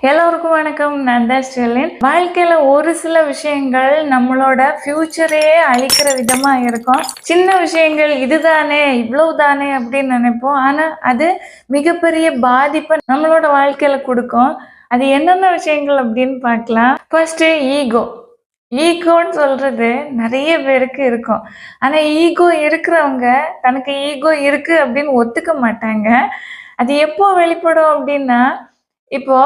எல்லோருக்கும் வணக்கம். நான் தான் ஸ்டெர்லின். வாழ்க்கையில ஒரு சில விஷயங்கள் நம்மளோட ஃபியூச்சரையே அழிக்கிற விதமா இருக்கும். சின்ன விஷயங்கள் இதுதானே, இவ்வளவுதானே அப்படின்னு நினைப்போம். ஆனா அது மிகப்பெரிய பாதிப்பை நம்மளோட வாழ்க்கையில கொடுக்கும். அது என்னென்ன விஷயங்கள் அப்படின்னு பார்க்கலாம். First ego. ஈகோன்னு சொல்றது நிறைய பேருக்கு இருக்கும். ஆனா ஈகோ இருக்கிறவங்க தனக்கு ஈகோ இருக்கு அப்படின்னு ஒத்துக்க மாட்டாங்க. அது எப்போ வெளிப்படும் அப்படின்னா, இப்போ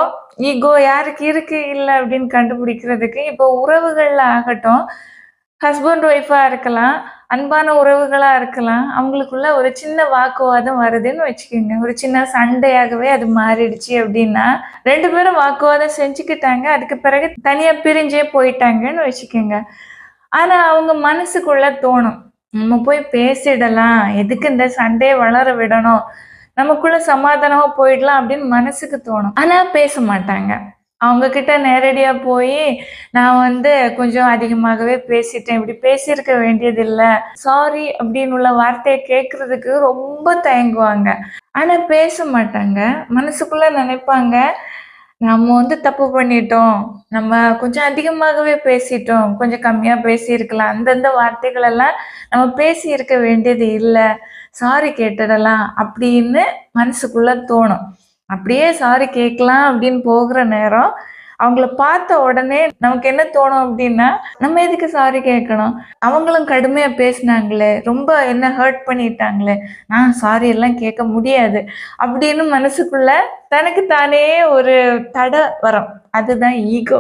ஈகோ யாருக்கு இருக்கு, இல்ல அப்படின்னு கண்டுபிடிக்கிறதுக்கு, இப்போ உறவுகள்ல ஆகட்டும், ஹஸ்பண்ட் ஒய்ஃபா இருக்கலாம், அன்பான உறவுகளா இருக்கலாம். அவங்களுக்குள்ள ஒரு சின்ன வாக்குவாதம் வருதுன்னு வச்சுக்கோங்க. ஒரு சின்ன சண்டையாகவே அது மாறிடுச்சு அப்படின்னா, 2 பேரும் வாக்குவாதம் செஞ்சுக்கிட்டாங்க. அதுக்கு பிறகு தனியா பிரிஞ்சே போயிட்டாங்கன்னு வச்சுக்கோங்க. ஆனா அவங்க மனசுக்குள்ள தோணும். நம்ம போய் பேசிடலாம். எதுக்கு இந்த சண்டைய வளர விடணும்? நமக்குள்ள சமாதானமா போயிடலாம் அப்படின்னு மனசுக்கு தோணும். ஆனா பேச மாட்டாங்க. அவங்க கிட்ட நேரடியா போயி, நான் கொஞ்சம் அதிகமாகவே பேசிட்டேன். இப்படி பேசியிருக்க வேண்டியதில்ல. சாரி அப்படின்னு உள்ள வார்த்தைய கேட்கறதுக்கு ரொம்ப தயங்குவாங்க. ஆனா பேச மாட்டாங்க. மனசுக்குள்ள நினைப்பாங்க, நம்ம தப்பு பண்ணிட்டோம். நம்ம கொஞ்சம் அதிகமாகவே பேசிட்டோம். கொஞ்சம் கம்மியா பேசியிருக்கலாம். அந்தந்த வார்த்தைகள் எல்லாம் நம்ம பேசியிருக்க வேண்டியது இல்ல. சாரி கேட்டுடலாம் அப்படின்னு மனசுக்குள்ள தோணும். அப்படியே சாரி கேட்கலாம் அப்படின்னு போகிற நேரம், அவங்கள பார்த்த உடனே நமக்கு என்ன தோணும் அப்படின்னா, நம்ம எதுக்கு சாரி கேட்கணும்? அவங்களும் கடுமையா பேசினாங்களே, ரொம்ப என்ன ஹர்ட் பண்ணிட்டாங்களே, நான் சாரி எல்லாம் கேட்க முடியாது அப்படின்னு மனசுக்குள்ள தனக்கு தானே ஒரு தடை வரும். அதுதான் ஈகோ.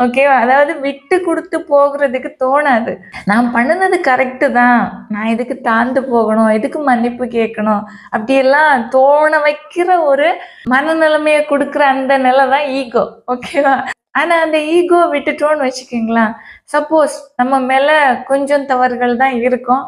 ஓகேவா? அதாவது விட்டு குடுத்து போகுறதுக்கு தோணாது. நான் பண்ணுனது கரெக்ட்டு தான். நான் எதுக்கு தாழ்ந்து போகணும்? எதுக்கு மன்னிப்பு கேட்கணும்? அப்படியெல்லாம் தோண வைக்கிற ஒரு மனநிலைமைய குடுக்குற அந்த நிலை தான் ஈகோ. ஓகேவா? ஆனா அந்த ஈகோ விட்டுட்டோம்னு வச்சுக்கங்களேன், சப்போஸ் நம்ம மேல கொஞ்சம் தவறுகள் தான் இருக்கும்.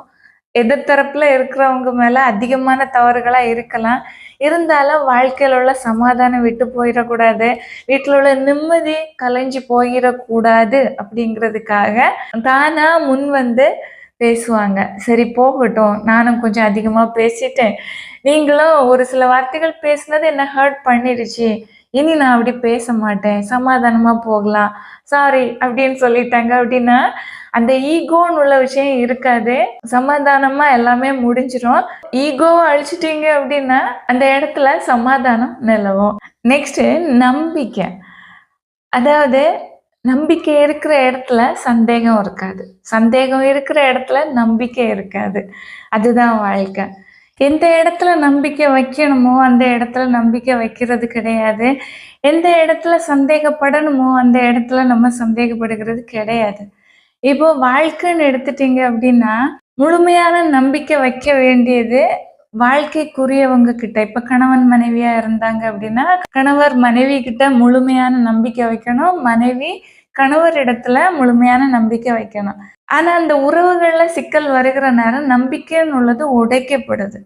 எதிர் இருக்கிறவங்க மேல அதிகமான தவறுகளா இருக்கலாம். இருந்தாலும் வாழ்க்கையில உள்ள சமாதானம் விட்டு போயிறக்கூடாது. வீட்ல உள்ள நிம்மதி கலைஞ்சு போயிறக்கூடாது அப்படிங்கிறதுக்காக, தானா முன் பேசுவாங்க. சரி போகட்டும். நானும் கொஞ்சம் அதிகமா பேசிட்டேன். நீங்களும் ஒரு சில வார்த்தைகள் பேசினது என்ன ஹர்ட் பண்ணிடுச்சு. இனி நான் அப்படி பேச மாட்டேன். சமாதானமா போகலாம். சாரி அப்படின்னு சொல்லிட்டாங்க அப்படின்னா, அந்த ஈகோன்னு உள்ள விஷயம் இருக்காது. சமாதானமா எல்லாமே முடிஞ்சிரும். ஈகோவ அழிச்சிட்டீங்க அப்படின்னா, அந்த இடத்துல சமாதானம் நிலவும். நெக்ஸ்ட்டு நம்பிக்கை. அதாவது நம்பிக்கை இருக்கிற இடத்துல சந்தேகம் இருக்காது. சந்தேகம் இருக்கிற இடத்துல நம்பிக்கை இருக்காது. அதுதான் வாழ்க்கை. எந்த இடத்துல நம்பிக்கை வைக்கணுமோ, அந்த இடத்துல நம்பிக்கை வைக்கிறது கிடையாது. எந்த இடத்துல சந்தேகப்படணுமோ, அந்த இடத்துல நம்ம சந்தேகப்படுகிறது கிடையாது. இப்போ வாழ்க்கைன்னு எடுத்துட்டீங்க அப்படின்னா, முழுமையான நம்பிக்கை வைக்க வேண்டியது வாழ்க்கைக்குரியவங்க கிட்ட. இப்ப கணவன் மனைவியா இருந்தாங்க அப்படின்னா, கணவர் மனைவி கிட்ட முழுமையான நம்பிக்கை வைக்கணும். மனைவி கணவர் இடத்துல முழுமையான நம்பிக்கை வைக்கணும். ஆனா அந்த உறவுகள்ல சிக்கல் வருகிற நேரம் நம்பிக்கைன்னு உள்ளது உடைக்கப்படுது.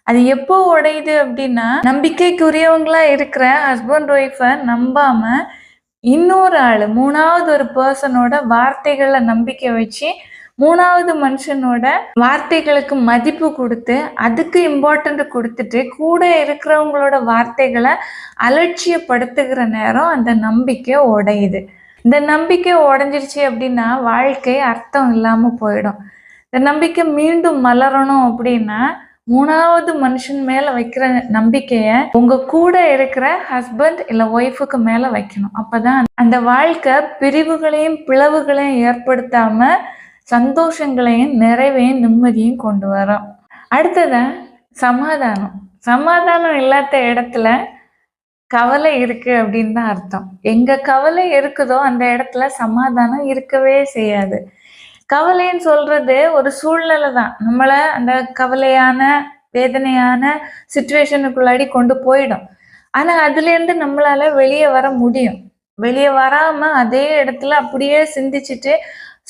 அது எப்போ உடையுது அப்படின்னா, நம்பிக்கைக்குரியவங்களா இருக்கிற ஹஸ்பண்ட் ஒய்ஃப நம்பாம இன்னொரு ஆளு 3வது ஒரு பெர்சனோட வார்த்தைகள்ல நம்பிக்கை வச்சு, 3வது மனுஷனோட வார்த்தைகளுக்கு மதிப்பு குடுத்து, அதுக்கு இம்பார்ட்டன்ட் குடுத்துட்டு, கூட இருக்கிறவங்களோட வார்த்தைகள அலட்சியப்படுத்துகிற நேரம் அந்த நம்பிக்கை உடையுது. இந்த நம்பிக்கை உடைஞ்சிருச்சு அப்படின்னா, வாழ்க்கை அர்த்தம் இல்லாம போயிடும். இந்த நம்பிக்கை மீண்டும் மலரணும் அப்படின்னா, 3வது மனுஷன் மேல வைக்கிற நம்பிக்கைய உங்க கூட இருக்கிற ஹஸ்பண்ட் இல்ல ஒய்ஃபுக்கு மேல வைக்கணும். அப்பதான் அந்த வாழ்க்கை பிரிவுகளையும் பிளவுகளையும் ஏற்படுத்தாம சந்தோஷங்களையும் நிறைவையும் நிம்மதியும் கொண்டு வரும். அடுத்ததா சமாதானம். சமாதானம் இல்லாத இடத்துல கவலை இருக்கு அப்படின்னு தான் அர்த்தம். எங்க கவலை இருக்குதோ அந்த இடத்துல சமாதானம் இருக்கவே செய்யாது. கவலைன்னு சொல்றது ஒரு சூழ்நிலை தான். நம்மள அந்த கவலையான, வேதனையான சிச்சுவேஷனுக்குள்ளாடி கொண்டு போயிடும். ஆனா அதுலேருந்து நம்மளால வெளிய வர முடியும். வெளிய வராம அதே இடத்துல அப்படியே சிந்திச்சுட்டு,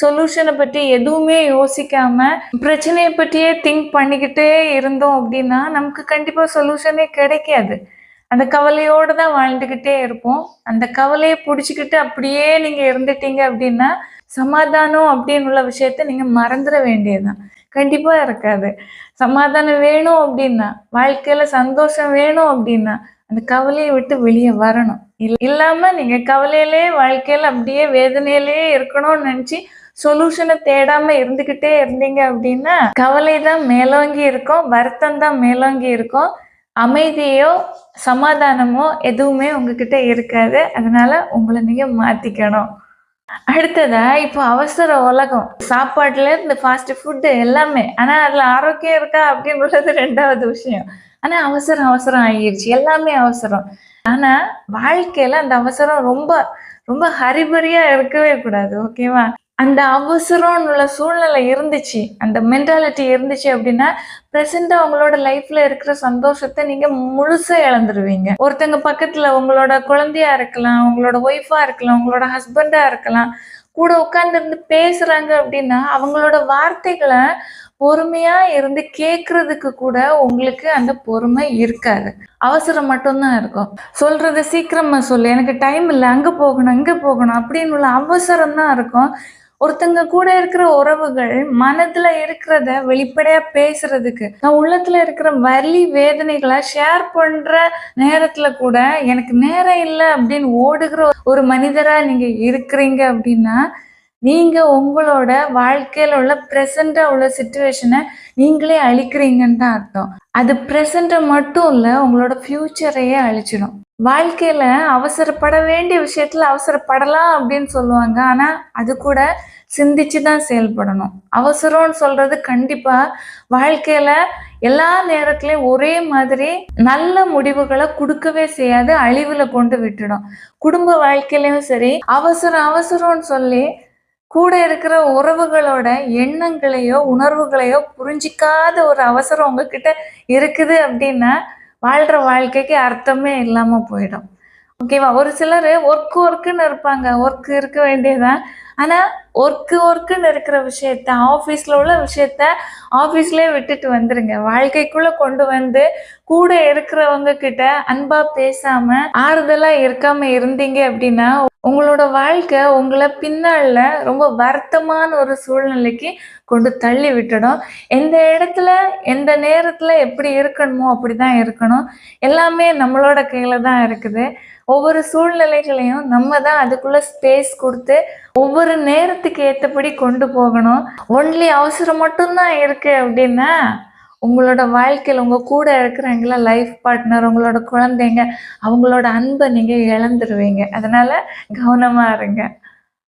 சொல்யூஷன பத்தி எதுவுமே யோசிக்காம, பிரச்சனைய பத்தியே திங்க் பண்ணிக்கிட்டே இருந்தோம் அப்படின்னா, நமக்கு கண்டிப்பா சொல்யூஷனே கிடைக்காது. அந்த கவலையோட தான் வாழ்ந்துகிட்டே இருப்போம். அந்த கவலைய புடிச்சுக்கிட்டு அப்படியே நீங்க இருந்துட்டீங்க அப்படின்னா, சமாதானம் அப்படின்னு உள்ள விஷயத்த நீங்க மறந்துற வேண்டியதுதான். கண்டிப்பா இருக்காது. சமாதானம் வேணும் அப்படின்னா, வாழ்க்கையில சந்தோஷம் வேணும் அப்படின்னா, அந்த கவலைய விட்டு வெளிய வரணும். இல்லாம நீங்க கவலையிலே வாழ்க்கையில அப்படியே வேதனையிலே இருக்கணும்னு நினைச்சு சொல்யூஷனை தேடாம இருந்துகிட்டே இருந்தீங்க அப்படின்னா கவலை தான் மேலோங்கி இருக்கும், வருத்தம் தான் மேலோங்கி இருக்கும். அமைதியோ சமாதானமோ எதுவுமே உங்ககிட்ட இருக்காது. அதனால உங்களை நீங்க மாத்திக்கணும். அடுத்ததா இப்போ அவசர உலகம். சாப்பாட்டுல இருந்து ஃபாஸ்ட் ஃபுட் எல்லாமே. ஆனா அதுல ஆரோக்கியம் இருக்கா அப்படின்றது 2வது விஷயம். ஆனா அவசரம் அவசரம் ஆகிருச்சு. எல்லாமே அவசரம். ஆனா வாழ்க்கையில அந்த அவசரம் ரொம்ப ரொம்ப ஹரிபரியா இருக்கவே கூடாது. ஓகேவா? அந்த அவசரம்னு உள்ள சூழ்நிலை இருந்துச்சு, அந்த மென்டாலிட்டி இருந்துச்சு அப்படின்னா, பிரசன்ட்டா உங்களோட லைஃப்ல இருக்கிற சந்தோஷத்த நீங்க முழுசா இழந்துருவீங்க. ஒருத்தங்க பக்கத்துல உங்களோட குழந்தையா இருக்கலாம், உங்களோட ஒய்ஃபா இருக்கலாம், உங்களோட ஹஸ்பண்டா இருக்கலாம். கூட உட்கார்ந்திருந்து பேசுறாங்க அப்படின்னா, அவங்களோட வார்த்தைகள பொறுமையா இருந்து கேட்கறதுக்கு கூட உங்களுக்கு அந்த பொறுமை இருக்காது. அவசரம் மட்டும் தான் இருக்கும். சொல்றத சீக்கிரமா சொல்லு, எனக்கு டைம் இல்ல, அங்க போகணும், இங்க போகணும் அப்படின்னு உள்ள அவசரம் தான் இருக்கும். ஒருத்தங்க கூட இருக்கிற உறவுகள் மனதுல இருக்கிறத வெளிப்படையா பேசுறதுக்கு, நான் உள்ளத்துல இருக்கிற வலி வேதனைகளை ஷேர் பண்ற நேரத்துல கூட எனக்கு நேரம் இல்ல அப்படின்னு ஓடுகிற ஒரு மனிதரா நீங்க இருக்கிறீங்க அப்படின்னா, நீங்க உங்களோட வாழ்க்கையில உள்ள பிரசன்ட்டா உள்ள சிச்சுவேஷனை நீங்களே அழிக்கிறீங்கன்னு தான் அர்த்தம். அது பிரசன்ட்ட மட்டும் இல்ல, உங்களோட ஃபியூச்சரையே அழிச்சிடும். வாழ்க்கையில அவசரப்பட வேண்டிய விஷயத்துல அவசரப்படலாம் அப்படின்னு சொல்லுவாங்க. ஆனா அது கூட சிந்திச்சு தான் செயல்படணும். அவசரம்னு சொல்றது கண்டிப்பா வாழ்க்கையில எல்லா நேரத்திலயும் ஒரே மாதிரி நல்ல முடிவுகளை கொடுக்கவே செய்யாது, அழிவுல கொண்டு விட்டுடும். குடும்ப வாழ்க்கையிலயும் சரி, அவசரம் அவசரம்னு சொல்லி கூட இருக்கிற உறவுகளோட எண்ணங்களையோ உணர்வுகளையோ புரிஞ்சிக்காத ஒரு அவசரம் உங்ககிட்ட இருக்குது அப்படின்னா வாழ்ற வாழ்க்கைக்கு அர்த்தமே இல்லாம போயிடும். ஓகேவா? ஒரு சிலர் ஒர்க்குன்னு இருப்பாங்க. ஒர்க் இருக்க வேண்டியதுதான். ஆனா ஒர்க்குன்னு இருக்கிற விஷயத்த, ஆஃபீஸ்ல உள்ள விஷயத்த ஆஃபீஸ்லயே விட்டுட்டு வந்துருங்க. வாழ்க்கைக்குள்ள கொண்டு வந்து கூட இருக்கிறவங்க கிட்ட அன்பா பேசாம, ஆறுதலா இருக்காம இருந்தீங்க அப்படின்னா, உங்களோட வாழ்க்கை உங்கள பின்னால ரொம்ப வருத்தமான ஒரு சூழ்நிலைக்கு கொண்டு தள்ளி விட்டுடும். எந்த இடத்துல, எந்த நேரத்துல எப்படி இருக்கணுமோ அப்படிதான் இருக்கணும். எல்லாமே நம்மளோட கையில தான் இருக்குது. ஒவ்வொரு சூழ்நிலைகளையும் நம்ம தான் அதுக்குள்ள ஸ்பேஸ் கொடுத்து ஒவ்வொரு நேரத்துக்கு ஏற்றபடி கொண்டு போகணும். ஒன்லி அவசரம் மட்டும்தான் இருக்கு அப்படின்னா உங்களோட வாழ்க்கையில் உங்க கூட இருக்கிறவங்கள லைஃப் பார்ட்னர், உங்களோட குழந்தைங்க, அவங்களோட அன்பை நீங்க இழந்துருவீங்க. அதனால கவனமா இருங்க.